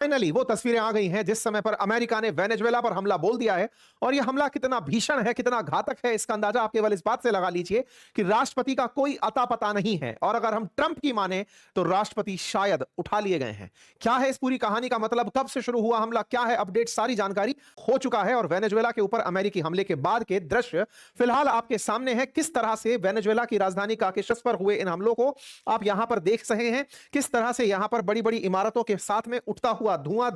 Finally वो तस्वीरें आ गई हैं जिस समय पर अमेरिका ने वेनेजुएला पर हमला बोल दिया है। और यह हमला कितना भीषण है, कितना घातक है, इसका अंदाजा आप केवल इस बात से लगा लीजिए कि राष्ट्रपति का कोई अता पता नहीं है। और अगर हम ट्रंप की माने तो राष्ट्रपति शायद उठा लिए गए हैं। क्या है इस पूरी कहानी का मतलब, कब से शुरू हुआ हमला, क्या है अपडेट, सारी जानकारी हो चुका है। और वेनेजुएला के ऊपर अमेरिकी हमले के बाद के दृश्य फिलहाल आपके सामने है। किस तरह से वेनेजुएला की राजधानी काकेशस पर हुए इन हमलों को आप यहां पर देख रहे हैं, किस तरह से यहां पर बड़ी बड़ी इमारतों के साथ में उठता हुआ धुआं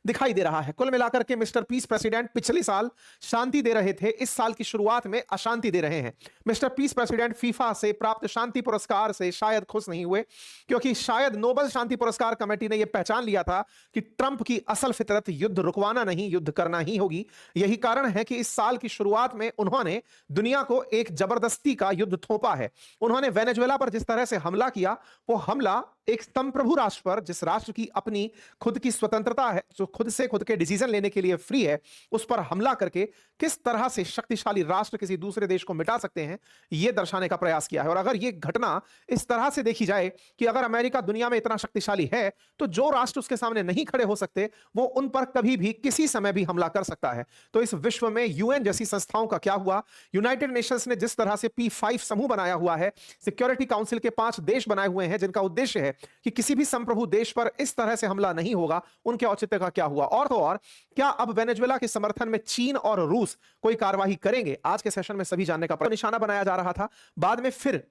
दिखाई दे रहा है। कुल मिलाकर के मिस्टर पीस प्रेसिडेंट पिछले साल शांति दे रहे थे, इस साल की शुरुआत में अशांति दे रहे हैं। मिस्टर पीस प्रेसिडेंट फीफा से प्राप्त शांति पुरस्कार से शायद खुश नहीं हुए, क्योंकि शायद नोबेल शांति पुरस्कार कमेटी ने यह पहचान लिया था कि ट्रंप की असल फितरत युद्ध रुकवाना नहीं, युद्ध करना ही होगी। यही कारण है कि इस साल की शुरुआत में उन्होंने दुनिया को एक जबरदस्ती का युद्ध थोपा है। उन्होंने वेनेजुएला पर जिस तरह से हमला किया, वो हमला एक संप्रभु राष्ट्र पर, जिस राष्ट्र की अपनी खुद की स्वतंत्रता है, जो खुद से खुद के डिसीजन लेने के लिए फ्री है, उस पर हमला करके किस तरह से शक्तिशाली राष्ट्र किसी दूसरे देश को मिटा सकते हैं, यह दर्शाने का प्रयास किया है। और अगर यह घटना इस तरह से देखी जाए कि अगर अमेरिका दुनिया में इतना शक्तिशाली है, तो जो राष्ट्र उसके सामने नहीं खड़े हो सकते, वो उन पर कभी भी किसी समय भी हमला कर सकता है। तो इस विश्व में यूएन जैसी संस्थाओं का क्या हुआ, यूनाइटेड नेशंस ने जिस तरह से P5 समूह बनाया हुआ है, सिक्योरिटी काउंसिल के 5 देश बनाए हुए हैं जिनका उद्देश्य है कि किसी भी संप्रभु देश पर इस तरह से हमला नहीं होगा, उनके औचित्य का क्या हुआ। और तो और, क्या अब वेनेजुएला के समर्थन में चीन और रूस कोई कार्रवाई करेंगे, आज के सेशन में सभी जानने का निशाना बनाया जा रहा था। बाद में फिर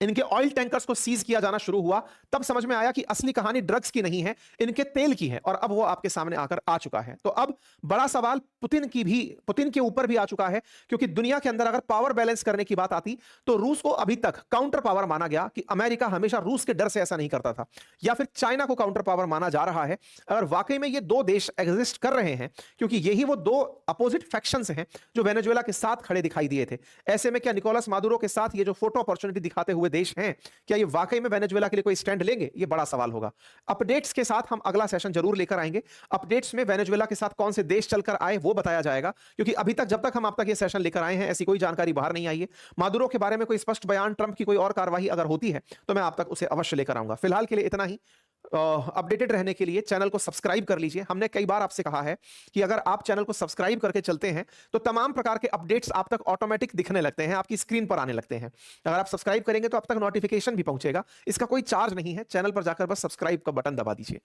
इनके ऑयल टैंकर्स को सीज किया जाना शुरू हुआ, तब समझ में आया कि असली कहानी ड्रग्स की नहीं है, इनके तेल की है। और अब वो आपके सामने आकर आ चुका है। तो अब बड़ा सवाल पुतिन के ऊपर भी आ चुका है, क्योंकि दुनिया के अंदर अगर पावर बैलेंस करने की बात आती तो रूस को अभी तक काउंटर पावर माना गया, कि अमेरिका हमेशा रूस के डर से ऐसा नहीं करता था, या फिर चाइना को काउंटर पावर माना जा रहा है। अगर वाकई में ये दो देश एग्जिस्ट कर रहे हैं, क्योंकि यही वो दो अपोजिट फैक्शंस हैं जो वेनेजुएला के साथ खड़े दिखाई दिए थे, ऐसे में क्या निकोलस मादुरो के साथ ये जो फोटो अपॉर्चुनिटी दिखाते हुए देश हैं, क्या ये वाकई में वेनेजुएला के लिए कोई स्टैंड लेंगे, ये बड़ा सवाल होगा। अपडेट्स के साथ हम अगला सेशन जरूर लेकर आएंगे। अपडेट्स में वेनेजुएला के साथ कौन से देश चलकर आए वो बताया जाएगा, क्योंकि अभी तक जब तक हम आप तक ये सेशन लेकर आए हैं, ऐसी कोई जानकारी बाहर नहीं आई है। मादुरो के बारे में कोई स्पष्ट बयान, ट्रंप की कोई और कार्रवाई अगर होती है तो मैं आप तक उसे अवश्य लेकर आऊंगा। फिलहाल के लिए इतना ही। अपडेटेड रहने के लिए चैनल को सब्सक्राइब कर लीजिए। हमने कई बार आपसे कहा है कि अगर आप चैनल को सब्सक्राइब करके चलते हैं तो तमाम प्रकार के अपडेट्स आप तक ऑटोमेटिक दिखने लगते हैं, आपकी स्क्रीन पर आने लगते हैं। अगर आप सब्सक्राइब करेंगे तो आप तक नोटिफिकेशन भी पहुंचेगा। इसका कोई चार्ज नहीं है, चैनल पर जाकर बस सब्सक्राइब का बटन दबा दीजिए।